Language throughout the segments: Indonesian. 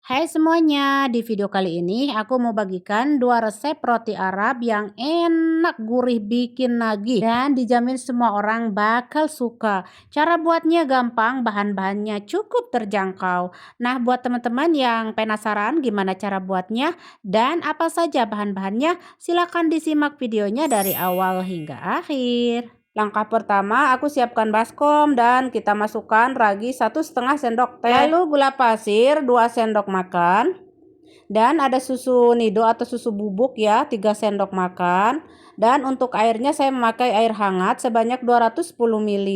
Hai semuanya, di video kali ini aku mau bagikan dua resep roti Arab yang enak, gurih, bikin nagih dan dijamin semua orang bakal suka. Cara buatnya gampang, bahan-bahannya cukup terjangkau. Nah, buat teman-teman yang penasaran gimana cara buatnya dan apa saja bahan-bahannya, silakan disimak videonya dari awal hingga akhir. Langkah pertama, aku siapkan baskom dan kita masukkan ragi 1,5 sendok teh. Lalu gula pasir 2 sendok makan. Dan ada susu nido atau susu bubuk ya 3 sendok makan. Dan untuk airnya saya memakai air hangat sebanyak 210 ml.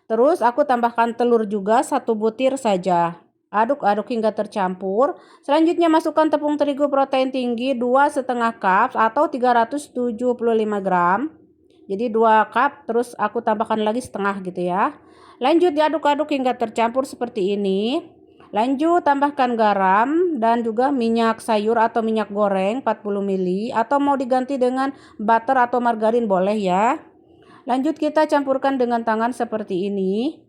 Terus aku tambahkan telur juga 1 butir saja. Aduk-aduk hingga tercampur. Selanjutnya masukkan tepung terigu protein tinggi 2,5 cup atau 375 gram. Jadi 2 cup, terus aku tambahkan lagi setengah gitu ya. Lanjut diaduk-aduk hingga tercampur seperti ini. Lanjut tambahkan garam dan juga minyak sayur atau minyak goreng 40 ml atau mau diganti dengan butter atau margarin boleh ya. Lanjut kita campurkan dengan tangan seperti ini.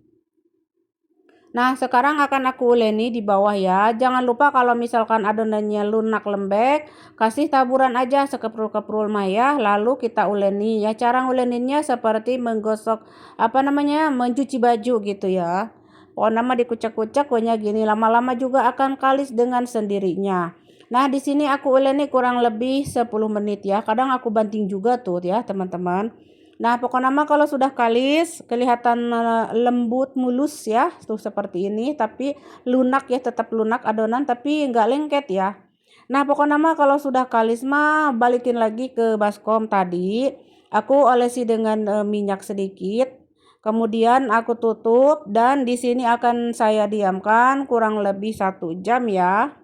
Nah, sekarang akan aku uleni di bawah ya. Jangan lupa kalau misalkan adonannya lunak lembek, kasih taburan aja sekeprul-keprul maya, lalu kita uleni ya. Cara nguleninnya seperti menggosok mencuci baju gitu ya. Pokoknya mah dikucek-kucek pokoknya gini, lama-lama juga akan kalis dengan sendirinya. Nah, di sini aku uleni kurang lebih 10 menit ya. Kadang aku banting juga tuh ya, teman-teman. Nah, pokoknya mah kalau sudah kalis kelihatan lembut mulus ya, tuh seperti ini, tapi lunak ya, tetap lunak adonan tapi enggak lengket ya. Nah, pokoknya mah kalau sudah kalis mah balikin lagi ke baskom tadi. Aku olesi dengan minyak sedikit. Kemudian aku tutup dan di sini akan saya diamkan kurang lebih 1 jam ya.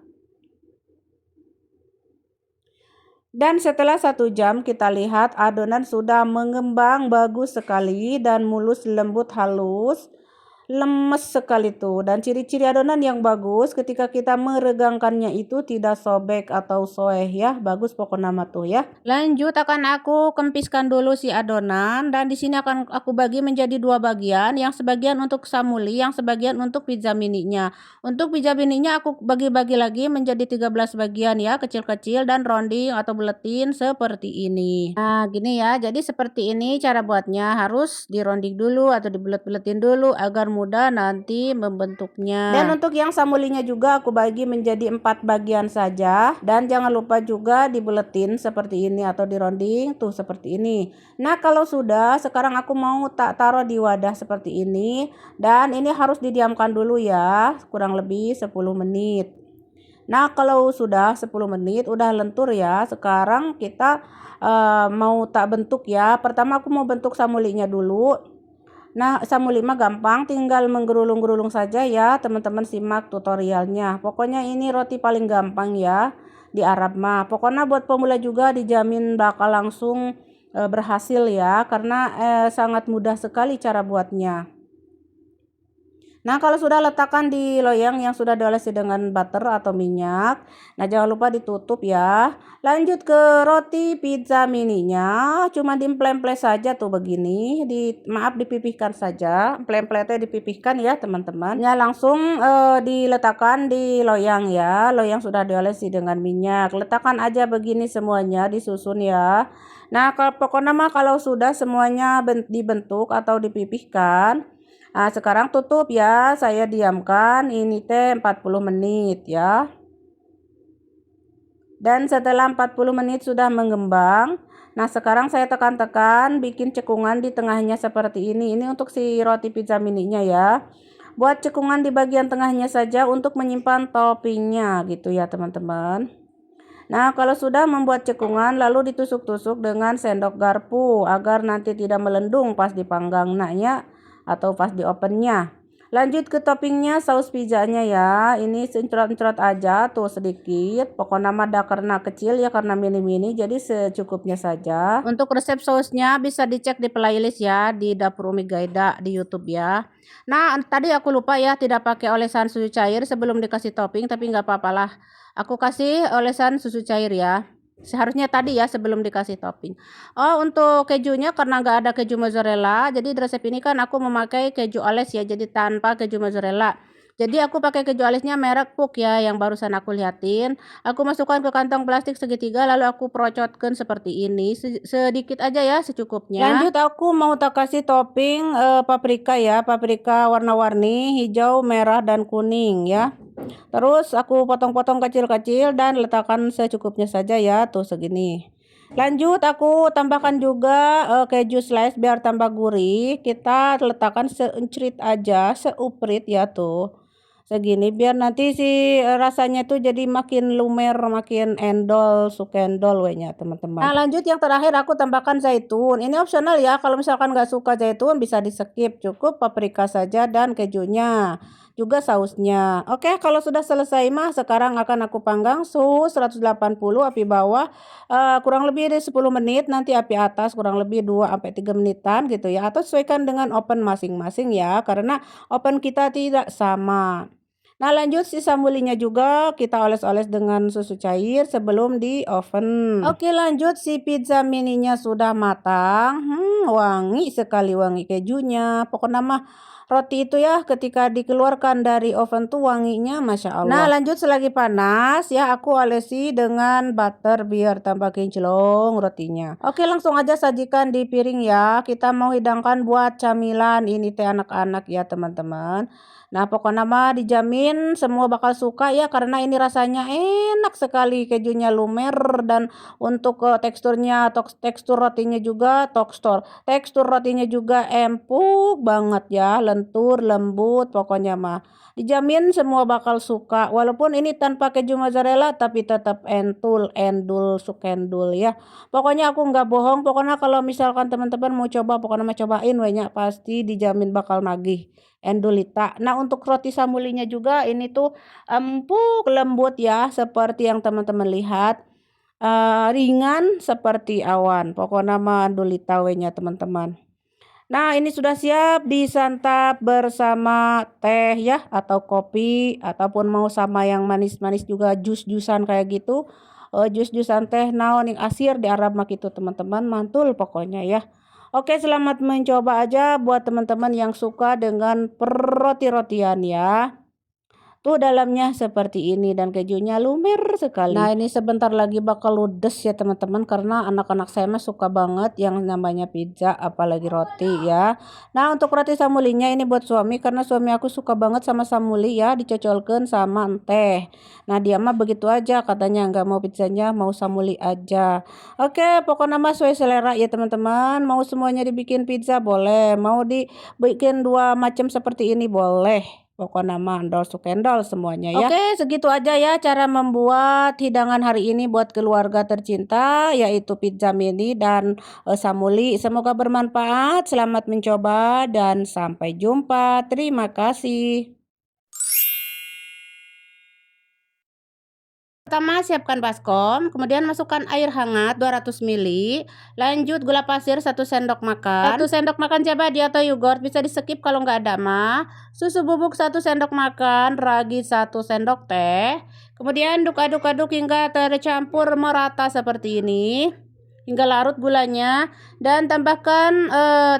Dan setelah 1 jam kita lihat adonan sudah mengembang bagus sekali dan mulus lembut halus. Lemes sekali tuh, dan ciri-ciri adonan yang bagus ketika kita meregangkannya itu tidak sobek atau soeh ya, bagus pokoknya mah tuh ya. Lanjut akan aku kempiskan dulu si adonan dan di sini akan aku bagi menjadi 2 bagian, yang sebagian untuk samuli, yang sebagian untuk pizza mininya. Untuk pizza mininya aku bagi-bagi lagi menjadi 13 bagian ya, kecil-kecil dan rounding atau buletin seperti ini. Nah, gini ya. Jadi seperti ini cara buatnya, harus dironding dulu atau dibulet-buletin dulu agar mudah nanti membentuknya. Dan untuk yang samulinya juga aku bagi menjadi 4 bagian saja, dan jangan lupa juga dibuletin seperti ini atau dironding tuh seperti ini. Nah, kalau sudah, sekarang aku mau taruh di wadah seperti ini, dan ini harus didiamkan dulu ya kurang lebih 10 menit. Nah, kalau sudah 10 menit udah lentur ya, sekarang kita mau tak bentuk ya. Pertama aku mau bentuk samulinya dulu. Nah, samuli mah gampang, tinggal menggerulung-gerulung saja ya, teman-teman simak tutorialnya. Pokoknya ini roti paling gampang ya di Arab mah. Pokoknya buat pemula juga dijamin bakal langsung berhasil ya, karena sangat mudah sekali cara buatnya. Nah, kalau sudah letakkan di loyang yang sudah diolesi dengan butter atau minyak. Nah, jangan lupa ditutup ya. Lanjut ke roti pizza mininya. Cuma diemple-emple saja tuh begini. Maaf dipipihkan saja. Emple-empletnya dipipihkan ya, teman-teman. Ya, langsung diletakkan di loyang ya. Loyang sudah diolesi dengan minyak. Letakkan aja begini semuanya, disusun ya. Nah, pokoknya mah kalau sudah semuanya dibentuk atau dipipihkan, nah, sekarang tutup ya, saya diamkan ini teh 40 menit ya. Dan setelah 40 menit sudah mengembang, nah sekarang saya tekan-tekan bikin cekungan di tengahnya seperti ini. Ini untuk si roti pizza mininya ya. Buat cekungan di bagian tengahnya saja untuk menyimpan toppingnya gitu ya, teman-teman. Nah, kalau sudah membuat cekungan lalu ditusuk-tusuk dengan sendok garpu agar nanti tidak melendung pas dipanggang naknya atau pas di ovennya. Lanjut ke toppingnya, saus pizzanya ya. Ini sencrot-encrot aja tuh sedikit. Pokoknya mah karena kecil ya, karena mini-mini, jadi secukupnya saja. Untuk resep sausnya bisa dicek di playlist ya di Dapur Umi Gaida di YouTube ya. Nah, tadi aku lupa ya tidak pakai olesan susu cair sebelum dikasih topping, tapi nggak apa-apa lah. Aku kasih olesan susu cair ya. Seharusnya tadi ya sebelum dikasih topping. Oh, untuk kejunya karena nggak ada keju mozzarella, jadi di resep ini kan aku memakai keju oles ya, jadi tanpa keju mozzarella. Jadi aku pakai keju alisnya merek Puk ya, yang barusan aku lihatin. Aku masukkan ke kantong plastik segitiga lalu aku perocotkan seperti ini. Sedikit aja ya, secukupnya. Lanjut aku mau tak kasih topping paprika ya, paprika warna-warni hijau, merah dan kuning ya. Terus aku potong-potong kecil-kecil dan letakkan secukupnya saja ya, tuh segini. Lanjut aku tambahkan juga keju slice biar tambah gurih. Kita letakkan seuncrit aja, seuprit ya tuh. Segini biar nanti si rasanya tuh jadi makin lumer, makin endol, sukendol wehnya teman-teman. Nah lanjut yang terakhir aku tambahkan zaitun. Ini opsional ya, kalau misalkan nggak suka zaitun bisa di skip, cukup paprika saja dan kejunya juga sausnya. Oke, kalau sudah selesai mah sekarang akan aku panggang suhu 180 api bawah kurang lebih 10 menit, nanti api atas kurang lebih 2 sampai 3 menitan gitu ya, atau sesuaikan dengan oven masing-masing ya, karena oven kita tidak sama. Nah lanjut si sambulinya juga kita oles-oles dengan susu cair sebelum di oven. Oke lanjut si pizza mininya sudah matang. Wangi sekali wangi kejunya. Pokoknya mah roti itu ya ketika dikeluarkan dari oven tuh wanginya Masya Allah. Nah lanjut selagi panas ya aku olesi dengan butter biar tambah kinclong rotinya. Oke langsung aja sajikan di piring ya. Kita mau hidangkan buat camilan ini teh anak-anak ya teman-teman. Nah pokoknya mah dijamin semua bakal suka ya karena ini rasanya enak sekali, kejunya lumer dan untuk teksturnya atau tekstur rotinya juga tekstur rotinya juga empuk banget ya, lentur lembut pokoknya mah dijamin semua bakal suka, walaupun ini tanpa keju mozzarella tapi tetap endul sukendul ya. Pokoknya aku nggak bohong, pokoknya kalau misalkan teman-teman mau coba pokoknya mah cobain banyak pasti dijamin bakal nagih endulita. Nah untuk roti samulinya juga ini tuh empuk lembut ya seperti yang teman-teman lihat, ringan seperti awan pokoknya mah endulita wenya teman-teman. Nah ini sudah siap disantap bersama teh ya atau kopi ataupun mau sama yang manis-manis juga jus-jusan kayak gitu, jus-jusan teh naon yang asir di Arab mah gitu teman-teman, mantul pokoknya ya. Oke selamat mencoba aja buat teman-teman yang suka dengan roti-rotian ya. Tuh dalamnya seperti ini dan kejunya lumer sekali. Nah ini sebentar lagi bakal ludes ya teman-teman karena anak-anak saya mah suka banget yang namanya pizza apalagi roti ya. Nah untuk roti samulinya ini buat suami karena suami aku suka banget sama samuli ya, dicocolkan sama teh. Nah dia mah begitu aja katanya nggak mau pizzanya mau samuli aja. Oke pokoknya mah sesuai selera ya teman-teman, mau semuanya dibikin pizza boleh, mau dibikin dua macam seperti ini boleh. Pokoknya mah endol sukendol semuanya ya. Oke, segitu aja ya cara membuat hidangan hari ini buat keluarga tercinta yaitu pizza mini dan samuli. Semoga bermanfaat. Selamat mencoba dan sampai jumpa. Terima kasih. Pertama siapkan baskom, kemudian masukkan air hangat 200 ml, lanjut gula pasir 1 sendok makan, 1 sendok makan jabadi atau yogurt bisa di skip kalau nggak ada mah, susu bubuk 1 sendok makan, ragi 1 sendok teh, kemudian aduk-aduk hingga tercampur merata seperti ini. Hingga larut gulanya dan tambahkan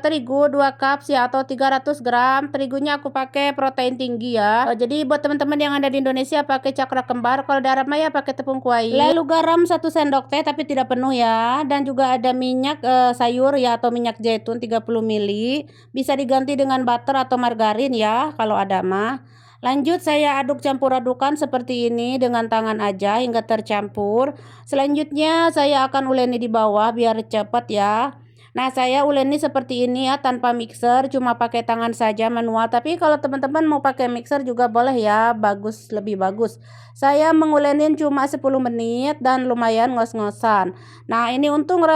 terigu 2 cup ya atau 300 gram. Terigunya aku pakai protein tinggi ya. Jadi buat teman-teman yang ada di Indonesia pakai cakra kembar, kalau di Arab Maya pakai tepung kuahit. Lalu garam 1 sendok teh tapi tidak penuh ya. Dan juga ada minyak sayur ya atau minyak zaitun 30 ml. Bisa diganti dengan butter atau margarin ya kalau ada mah. Lanjut saya aduk campur-adukan seperti ini dengan tangan aja hingga tercampur. Selanjutnya saya akan uleni di bawah biar cepat ya. Nah saya uleni seperti ini ya tanpa mixer, cuma pakai tangan saja manual. Tapi kalau teman-teman mau pakai mixer juga boleh ya, bagus, lebih bagus. Saya mengulenin cuma 10 menit dan lumayan ngos-ngosan. Nah ini untung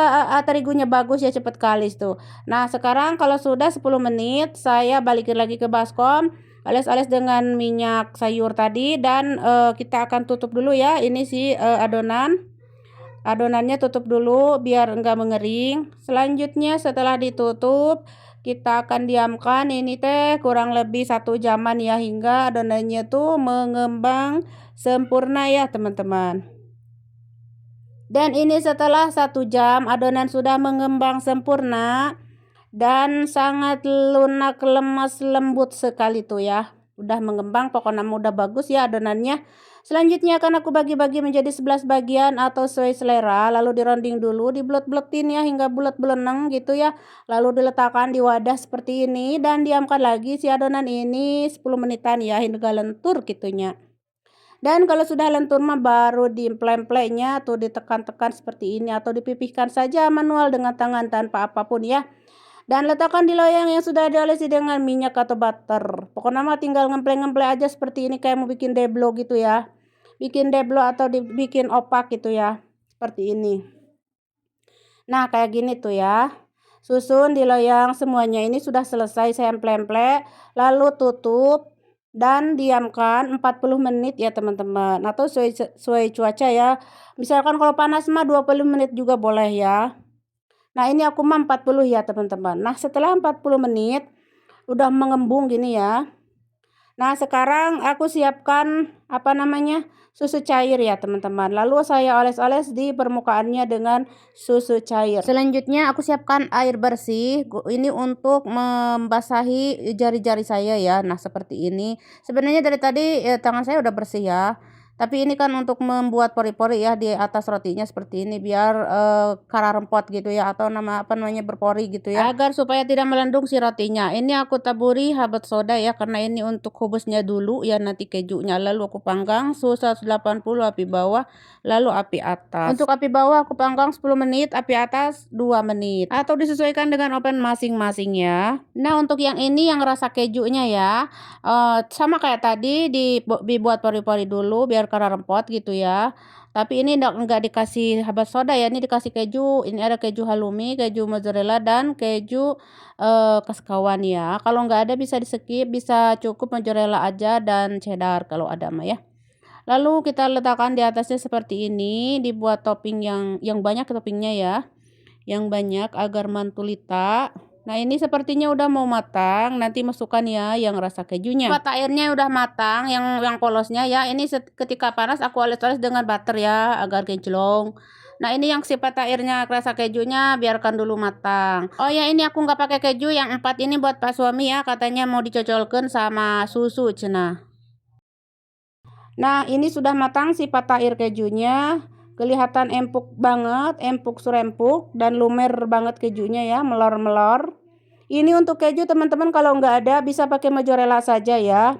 terigunya bagus ya, cepet kalis tuh. Nah sekarang kalau sudah 10 menit saya balikin lagi ke baskom. Oles-oles dengan minyak sayur tadi dan kita akan tutup dulu ya ini si adonannya tutup dulu biar enggak mengering. Selanjutnya setelah ditutup kita akan diamkan ini teh kurang lebih 1 jaman ya hingga adonannya tuh mengembang sempurna ya teman-teman. Dan ini setelah 1 jam adonan sudah mengembang sempurna dan sangat lunak, lemas, lembut sekali tuh ya. udah mengembang, pokoknya udah bagus ya adonannya. Selanjutnya akan aku bagi-bagi menjadi 11 bagian atau sesuai selera, lalu dironding dulu, dibulet-buletin ya hingga bulat beleneng gitu ya. Lalu diletakkan di wadah seperti ini dan diamkan lagi si adonan ini 10 menitan ya hingga lentur gitunya. Dan kalau sudah lentur mah baru diemplem-emplemnya atau ditekan-tekan seperti ini atau dipipihkan saja manual dengan tangan tanpa apapun ya. Dan letakkan di loyang yang sudah diolesi dengan minyak atau butter. Pokoknya mah tinggal ngempleng-ngempleng aja seperti ini kayak mau bikin deblo gitu ya. Bikin deblo atau dibikin opak gitu ya. Seperti ini. Nah, kayak gini tuh ya. Susun di loyang semuanya ini sudah selesai saya emplem-emplem, lalu tutup dan diamkan 40 menit ya teman-teman, atau sesuai cuaca ya. Misalkan kalau panas mah 20 menit juga boleh ya. Nah ini aku mah 40 ya teman-teman. Nah setelah 40 menit udah mengembung gini ya. Nah sekarang aku siapkan susu cair ya teman-teman. Lalu saya oles-oles di permukaannya dengan susu cair. Selanjutnya aku siapkan air bersih. Ini untuk membasahi jari-jari saya ya. Nah seperti ini. Sebenarnya dari tadi tangan saya udah bersih ya. Tapi ini kan untuk membuat pori-pori ya di atas rotinya seperti ini biar kara rempot gitu ya, atau berpori gitu ya. Agar supaya tidak melendung si rotinya. Ini aku taburi habet soda ya karena ini untuk kubusnya dulu ya, nanti kejunya. Lalu aku panggang suhu 180 api bawah, lalu api atas. Untuk api bawah aku panggang 10 menit, api atas 2 menit. Atau disesuaikan dengan oven masing-masing ya. Nah, untuk yang ini yang rasa kejunya ya, sama kayak tadi dibuat pori-pori dulu biar karena rempot gitu ya. Tapi ini enggak dikasih habas soda ya, ini dikasih keju. Ini ada keju halloumi, keju mozzarella dan keju kaskawan ya. Kalau enggak ada bisa di skip, bisa cukup mozzarella aja dan cheddar kalau ada mah ya. Lalu kita letakkan di atasnya seperti ini, dibuat topping yang banyak toppingnya ya. Yang banyak agar mantulita. Nah ini sepertinya udah mau matang, nanti masukkan ya yang rasa kejunya. Mata airnya udah matang, yang polosnya ya. Ini ketika panas aku oles-oles dengan butter ya agar kinclong. Nah ini yang sifat airnya rasa kejunya biarkan dulu matang. Oh ya ini aku nggak pakai keju, yang 4 ini buat Pak suami ya, katanya mau dicocolkan sama susu cenah. Nah ini sudah matang sifat air kejunya. Kelihatan empuk banget, empuk surempuk dan lumer banget kejunya ya, melor-melor. Ini untuk keju teman-teman kalau nggak ada bisa pakai mozzarella saja ya.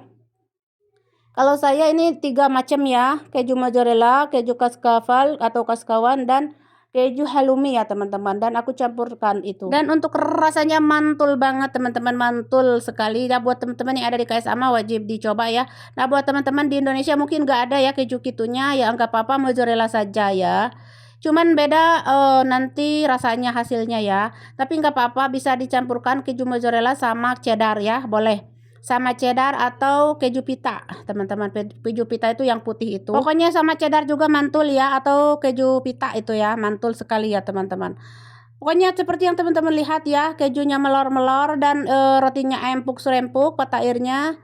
Kalau saya ini 3 macam ya, keju mozzarella, keju kaskaval atau kaskawan dan keju halloumi ya teman-teman, dan aku campurkan itu. Dan untuk rasanya mantul banget teman-teman, mantul sekali ya. Buat teman-teman yang ada di KSA wajib dicoba ya. Nah buat teman-teman di Indonesia mungkin nggak ada ya keju kitunya ya, nggak apa-apa mozzarella saja ya. Cuman beda nanti rasanya hasilnya ya. Tapi nggak apa-apa, bisa dicampurkan keju mozzarella sama cheddar ya, boleh. Sama cheddar atau keju pita teman-teman. Keju pita itu yang putih itu, pokoknya sama cheddar juga mantul ya, atau keju pita itu ya mantul sekali ya teman-teman. Pokoknya seperti yang teman-teman lihat ya, kejunya melor-melor dan rotinya empuk serempuk, pata airnya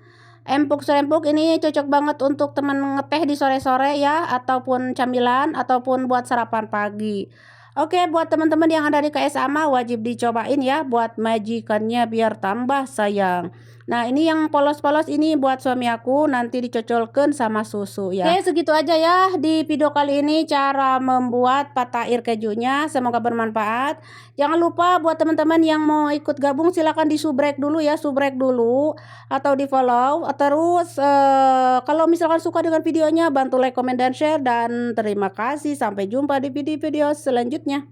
empuk serempuk. Ini cocok banget untuk teman ngeteh di sore-sore ya, ataupun camilan ataupun buat sarapan pagi. Oke, buat teman-teman yang ada di KSA wajib dicobain ya buat majikannya biar tambah sayang. Nah ini yang polos-polos ini buat suami aku, nanti dicocolkan sama susu ya. Oke segitu aja ya di video kali ini cara membuat pata air kejunya, semoga bermanfaat. Jangan lupa buat teman-teman yang mau ikut gabung silahkan di subrek dulu ya, subrek dulu atau di follow. Terus kalau misalkan suka dengan videonya bantu like, comment, dan share. Dan terima kasih, sampai jumpa di video-video selanjutnya.